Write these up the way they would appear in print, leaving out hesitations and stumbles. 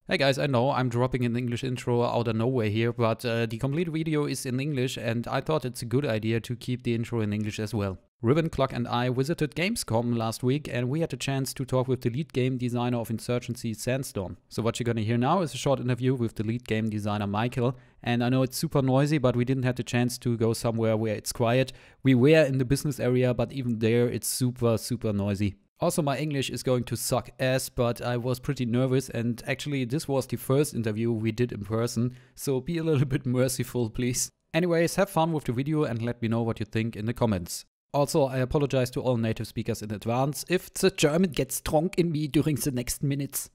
Hey guys, I know I'm dropping an English intro out of nowhere here, but the complete video is in English and I thought it's a good idea to keep the intro in English as well. Ribbon Clock and I visited Gamescom last week and we had a chance to talk with the lead game designer of Insurgency Sandstorm. So what you're gonna hear now is a short interview with the lead game designer Michael, and I know it's super noisy, but we didn't have the chance to go somewhere where it's quiet. We were in the business area, but even there it's super noisy. Also, my English is going to suck ass, but I was pretty nervous, and actually this was the first interview we did in person, so be a little bit merciful, please. Anyways, have fun with the video and let me know what you think in the comments. Also, I apologize to all native speakers in advance if the German gets strong in me during the next minutes.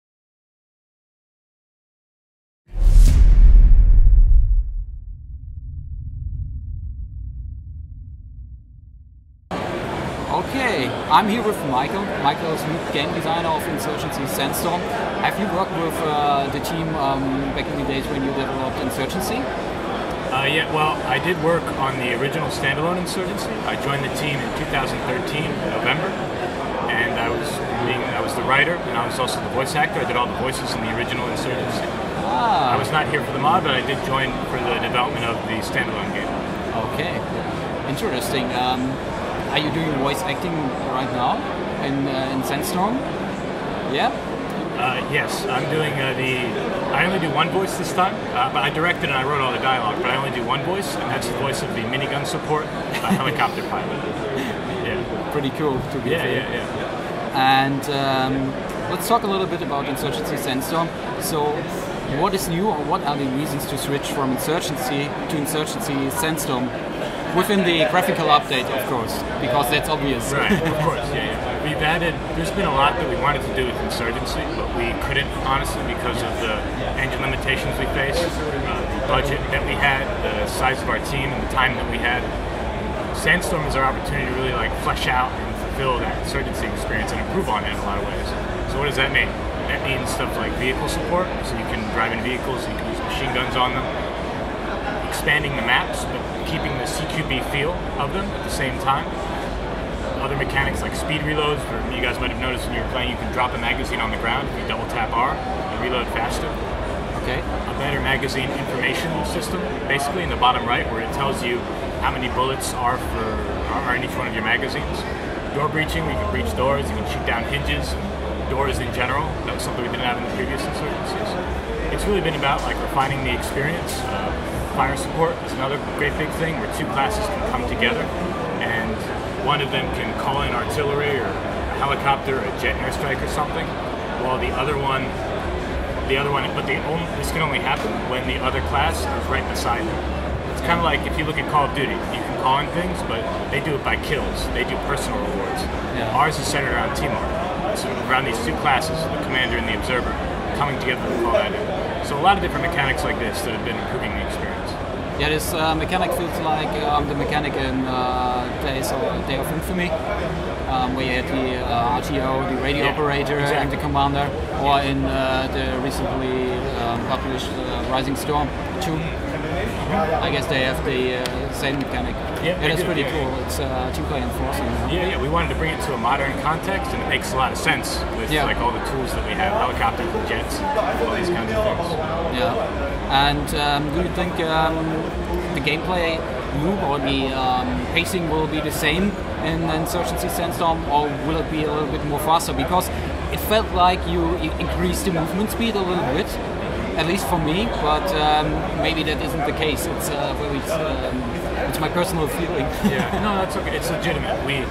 Okay, I'm here with Michael. Michael is lead game designer of Insurgency Sandstorm. Have you worked with the team back in the days when you developed Insurgency? Yeah, well, I did work on the original standalone Insurgency. I joined the team in 2013, November, and I was the writer, and I was also the voice actor. I did all the voices in the original Insurgency. I was not here for the mod, but I did join for the development of the standalone game. Okay, interesting. Are you doing voice acting right now in Sandstorm? Yeah? Yes, I'm doing I only do one voice this time, but I directed and I wrote all the dialogue, but I only do one voice, and that's the voice of the minigun support helicopter pilot. Yeah. Pretty cool to be fair. Yeah. And let's talk a little bit about Insurgency Sandstorm. So, what is new, or what are the reasons to switch from Insurgency to Insurgency Sandstorm? Within the graphical update, of course, because that's obvious. Right, of course, yeah. There's been a lot that we wanted to do with Insurgency, but we couldn't, honestly, because of the engine limitations we faced, the budget that we had, the size of our team, and the time that we had. Sandstorm is our opportunity to really flesh out and fulfill that Insurgency experience and improve on it in a lot of ways. So what does that mean? That means stuff like vehicle support, so you can drive in vehicles, you can use machine guns on them, expanding the maps, but keeping the CQB feel of them at the same time. Other mechanics like speed reloads, where you guys might have noticed when you were playing, you can drop a magazine on the ground if you double tap R and reload faster. Okay. A better magazine information system, basically in the bottom right, where it tells you how many bullets are in each one of your magazines. Door breaching, where you can breach doors, you can shoot down hinges, doors in general. That was something we didn't have in the previous Insurgencies. It's really been about refining the experience. Fire support is another great big thing where two classes can come together and one of them can call in artillery or a helicopter or a jet airstrike or something, while this can only happen when the other class is right beside them. It's kind of like if you look at Call of Duty, you can call in things, but they do it by kills. They do personal rewards. Yeah. Ours is centered around teamwork. So around these two classes, the commander and the observer, coming together to call that in. So a lot of different mechanics like this that have been improving the experience. Yeah, this mechanic feels like the mechanic in Day of Infamy, where you had the RTO, the radio operator, exactly. and the commander, or in the recently published Rising Storm 2. I guess they have the same mechanic. Yeah, that's pretty cool. It's two-player enforcing. Yeah, we wanted to bring it to a modern context, and it makes a lot of sense with all the tools that we have, helicopters and jets, all these kinds of things. Yeah, and do you think the gameplay loop or the pacing will be the same in Insurgency Sandstorm, or will it be a little bit more faster? Because it felt like you increased the movement speed a little bit. At least for me, but maybe that isn't the case. It's really, it's my personal feeling. Yeah, no, that's okay. It's legitimate. We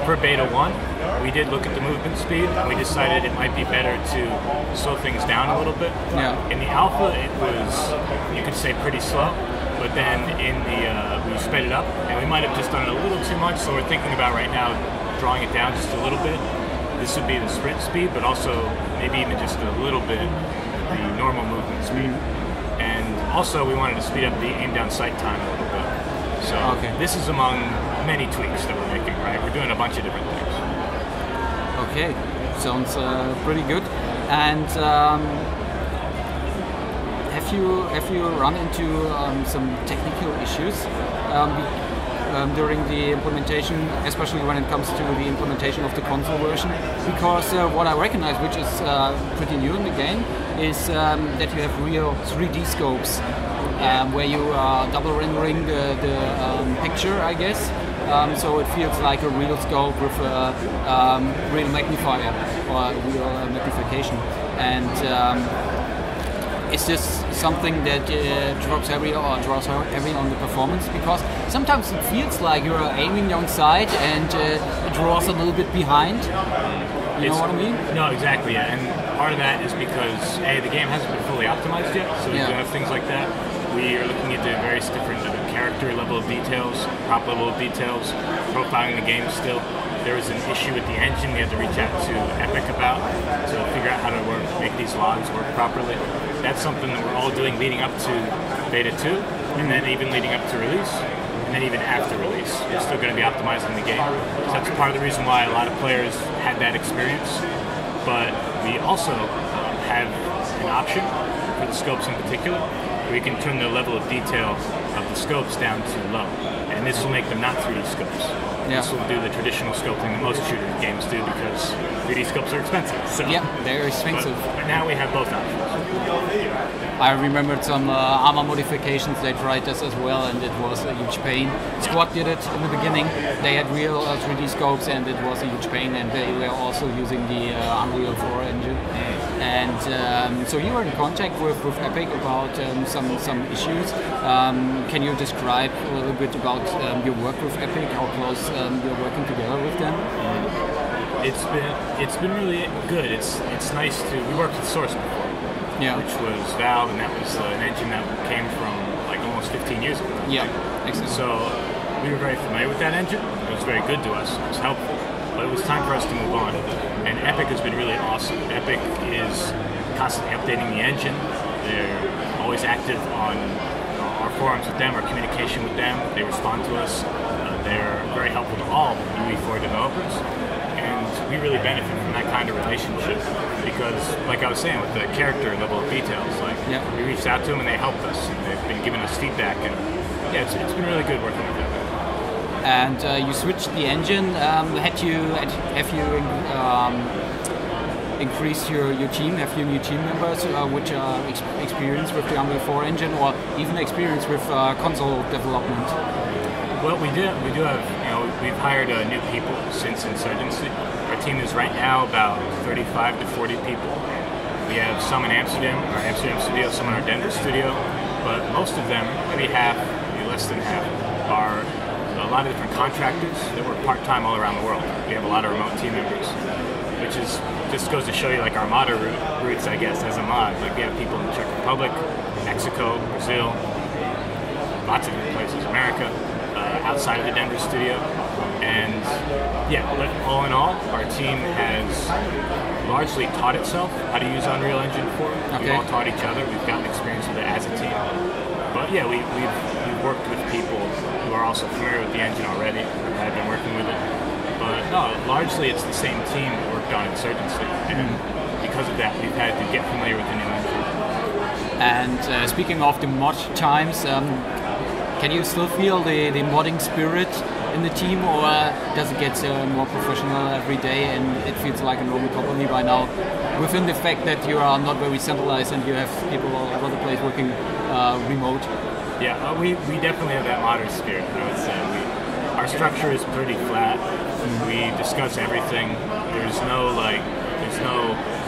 for beta 1, we did look at the movement speed, and we decided it might be better to slow things down a little bit. Yeah. In the alpha, it was, you could say, pretty slow, but then in the we sped it up, and we might have just done it a little too much. So we're thinking about right now drawing it down just a little bit. This would be the sprint speed, but also maybe even just a little bit the normal movement speed. And also we wanted to speed up the aim down sight time a little bit. So This is among many tweaks that we're making, right? We're doing a bunch of different things. Okay, sounds pretty good. And have you run into some technical issues? during the implementation, especially when it comes to the implementation of the console version. Because what I recognize, which is pretty new in the game, is that you have real 3D scopes where you are double rendering the picture, I guess. So it feels like a real scope with a real magnifier or real magnification. And is this something that draws heavy on the performance? Because sometimes it feels like you're aiming on side and it draws a little bit behind. You know what I mean? No, exactly. Yeah. And part of that is because the game hasn't been fully optimized yet, so we do have things like that. We are looking into various different character level of details, prop level of details, profiling the game still. There was an issue with the engine we had to reach out to Epic about to figure out how to make these logs work properly. That's something that we're all doing leading up to Beta 2, and then even leading up to release, and then even after release. We're still going to be optimizing the game. So that's part of the reason why a lot of players had that experience. But we also have an option for the scopes in particular, where we can turn the level of detail of the scopes down to low. And this will make them not 3D scopes. Yeah. This will do the traditional sculpting that most shooter games do because 3D scopes are expensive. So. Yeah, they're expensive. But now we have both options. I remembered some armor modifications. They tried this as well, and it was a huge pain. Squad did it in the beginning. They had real 3D scopes, and it was a huge pain. And they were also using the Unreal 4 engine. And so you were in contact with Epic about some issues. Can you describe a little bit about your work with Epic? How close you're working together with them? It's been really good. It's nice to. We worked with Source before, which was Valve, and that was an engine that came from like almost 15 years ago. Yeah, exactly. So we were very familiar with that engine. It was very good to us. It was helpful. But it was time for us to move on. And Epic has been really awesome. Epic is constantly updating the engine. They're always active on our forums with them, our communication with them. They respond to us. They're very helpful to all UE4 developers. And we really benefit from that kind of relationship because, like I was saying, with the character level of details, we reached out to them and they helped us. And they've been giving us feedback. And it's been really good working with them. And you switched the engine. Have you increased your team? Have you new team members which are experienced with the Unreal 4 engine, or even experienced with console development? Well, we do have. We've hired new people since Insurgency. Our team is right now about 35 to 40 people. We have some in Amsterdam, our Amsterdam studio, some in our Denver studio, but most of them, maybe half, maybe less than half, are a lot of different contractors that work part-time all around the world. We have a lot of remote team members, which just goes to show you our modder roots, I guess, as a mod. We have people in the Czech Republic, Mexico, Brazil, lots of different places, America, outside of the Denver studio. And but all in all, our team has largely taught itself how to use Unreal Engine 4. We've all taught each other. We've gotten experience with it as a team. But we've worked with people who are also familiar with the engine already, who have been working with it. But no, largely it's the same team that worked on Insurgency. And because of that, we've had to get familiar with the new engine. And speaking of the mod times, can you still feel the modding spirit in the team, or does it get more professional every day and it feels like a normal company by now, within the fact that you are not very centralized and you have people all over the place working remote? Yeah, we definitely have that modern spirit, I would say. Our structure is pretty flat. We discuss everything. There's no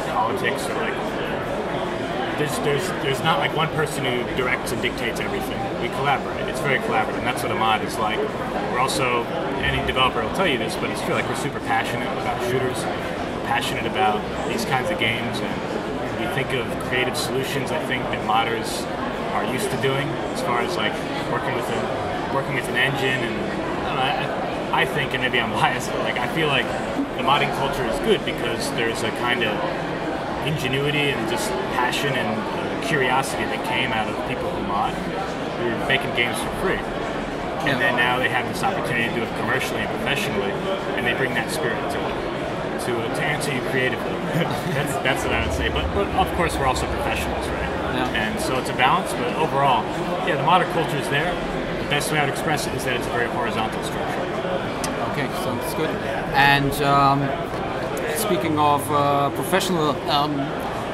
politics or there's not one person who directs and dictates everything. We collaborate. It's very collaborative, and that's what a mod is like. We're also, any developer will tell you this, but it's true, we're super passionate about shooters. We're passionate about these kinds of games, and we think of creative solutions, I think, that modders are used to doing, as far as working with an engine. And I think, and maybe I'm biased, but I feel like the modding culture is good because there's a kind of ingenuity and just passion and curiosity that came out of people who mod. We were making games for free. And then now they have this opportunity to do it commercially and professionally, and they bring that spirit to it. To answer you creatively. that's what I would say. But of course we're also professionals, right? Yeah. And so it's a balance, but overall, the modder culture is there. The best way I'd express it is that it's a very horizontal structure. Okay, sounds good. And speaking of professional,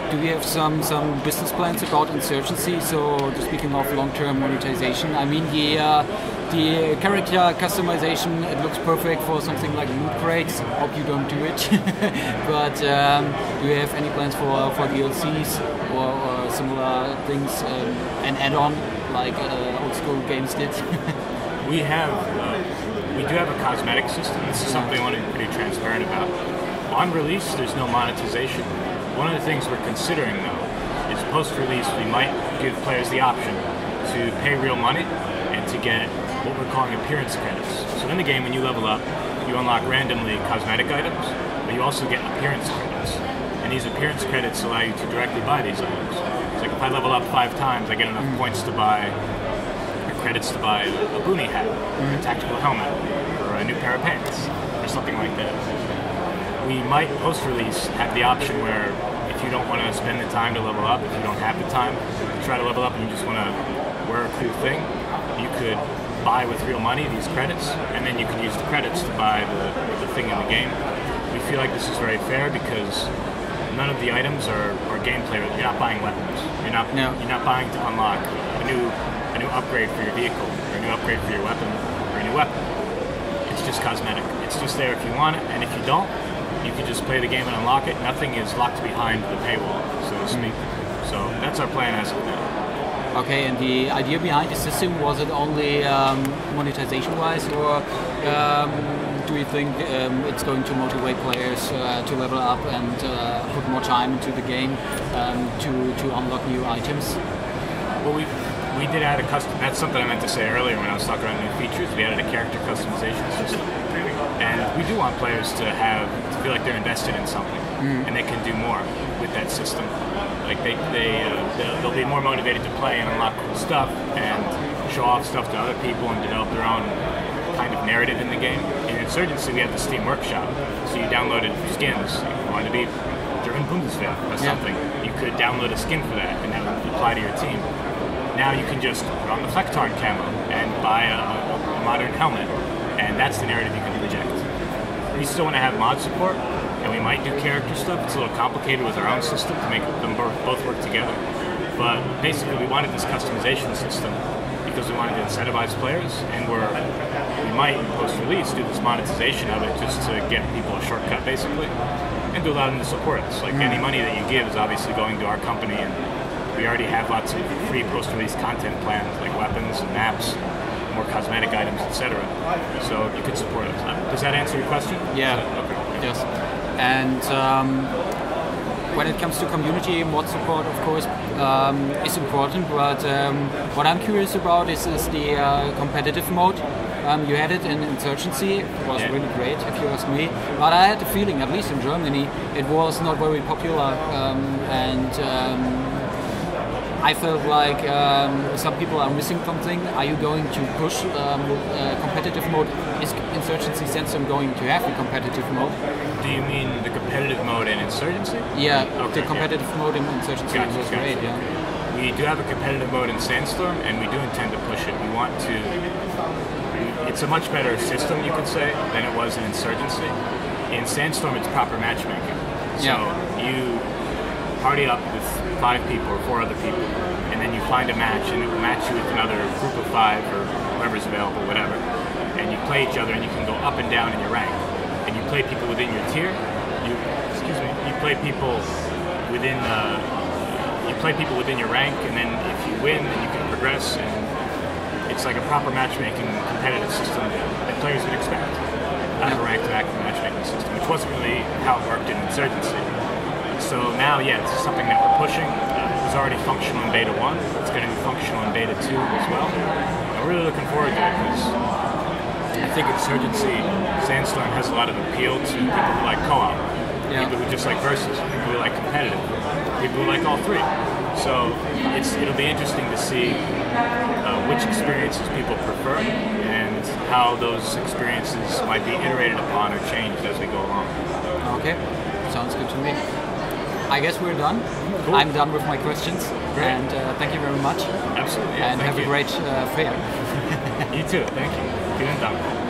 do we have some business plans about Insurgency? So speaking of long-term monetization, I mean the character customization, it looks perfect for something like loot crates. Hope you don't do it. But do you have any plans for DLCs or similar things, an add-on like old school games did? We do have a cosmetic system. This is something I want to be pretty transparent about. On release, there's no monetization. One of the things we're considering, though, is post-release we might give players the option to pay real money and to get what we're calling appearance credits. So in the game, when you level up, you unlock randomly cosmetic items, but you also get appearance credits. And these appearance credits allow you to directly buy these items. So like if I level up 5 times, I get enough points to buy, or credits to buy a boonie hat, or a tactical helmet, or a new pair of pants, or something like that. We might post-release have the option where if you don't want to spend the time to level up, if you don't have the time to try to level up and you just want to wear a cool thing, you could buy with real money these credits, and then you can use the credits to buy the thing in the game. We feel like this is very fair because none of the items are gameplay. You're not buying weapons. You're not buying to unlock a new upgrade for your vehicle, or a new upgrade for your weapon, or a new weapon. It's just cosmetic. It's just there if you want it, and if you don't, you can just play the game and unlock it. Nothing is locked behind the paywall, so to speak. So that's our plan as of now. Okay, and the idea behind the system, was it only monetization-wise, or do you think it's going to motivate players to level up and put more time into the game to unlock new items? Well, we did add a custom. That's something I meant to say earlier when I was talking about new features. We added a character customization system, and we do want players to feel like they're invested in something, and they can do more with that system. Like they'll be more motivated to play and unlock cool stuff and show off stuff to other people and develop their own kind of narrative in the game. In Insurgency, we have the Steam Workshop, so you downloaded skins. If you wanted to be German Bundeswehr or something, you could download a skin for that, and that would apply to your team. Now you can just put on the Flecktarn camo and buy a modern helmet, and that's the narrative you can project. We still want to have mod support, and we might do character stuff. It's a little complicated with our own system to make them both work together. But basically, we wanted this customization system because we wanted to incentivize players, and we might, post-release, do this monetization of it just to get people a shortcut, basically, and to allow them to support us. Like any money that you give is obviously going to our company, and we already have lots of free post-release content plans, like weapons and maps, more cosmetic items, etc. So you could support us. Does that answer your question? Yeah. Okay. Yes. And when it comes to community, mod support, of course, is important. But what I'm curious about is the competitive mode. You had it in Insurgency. It was really great, if you ask me. But I had the feeling, at least in Germany, it was not very popular, I felt like some people are missing something. Are you going to push competitive mode? Is Insurgency Sandstorm going to have a competitive mode? Do you mean the competitive mode in Insurgency? Yeah, okay, the competitive mode in Insurgency was great. Yeah. We do have a competitive mode in Sandstorm, and we do intend to push it. We want to. It's a much better system, you could say, than it was in Insurgency. In Sandstorm, it's proper matchmaking. So you party up with 5 people or 4 other people, and then you find a match, and it will match you with another group of 5 or whoever's available, whatever. And you play each other, and you can go up and down in your rank. And you play people within your tier. You play people within your rank, and then if you win, then you can progress. And it's like a proper matchmaking competitive system that players would expect out of a ranked matchmaking system, which wasn't really how it worked in Insurgency. So now, it's something that we're pushing. It was already functional in Beta 1. It's going to be functional in Beta 2 as well. I'm really looking forward to it because I think Insurgency Sandstorm has a lot of appeal to people who like co-op, people who just like versus, people who like competitive, people who like all 3. So it'll be interesting to see which experiences people prefer and how those experiences might be iterated upon or changed as we go along. Okay, sounds good to me. I guess we're done. Cool. I'm done with my questions. Great. And thank you very much. Absolutely. And Thank have you. a great fair. You too. Thank you. Vielen Dank.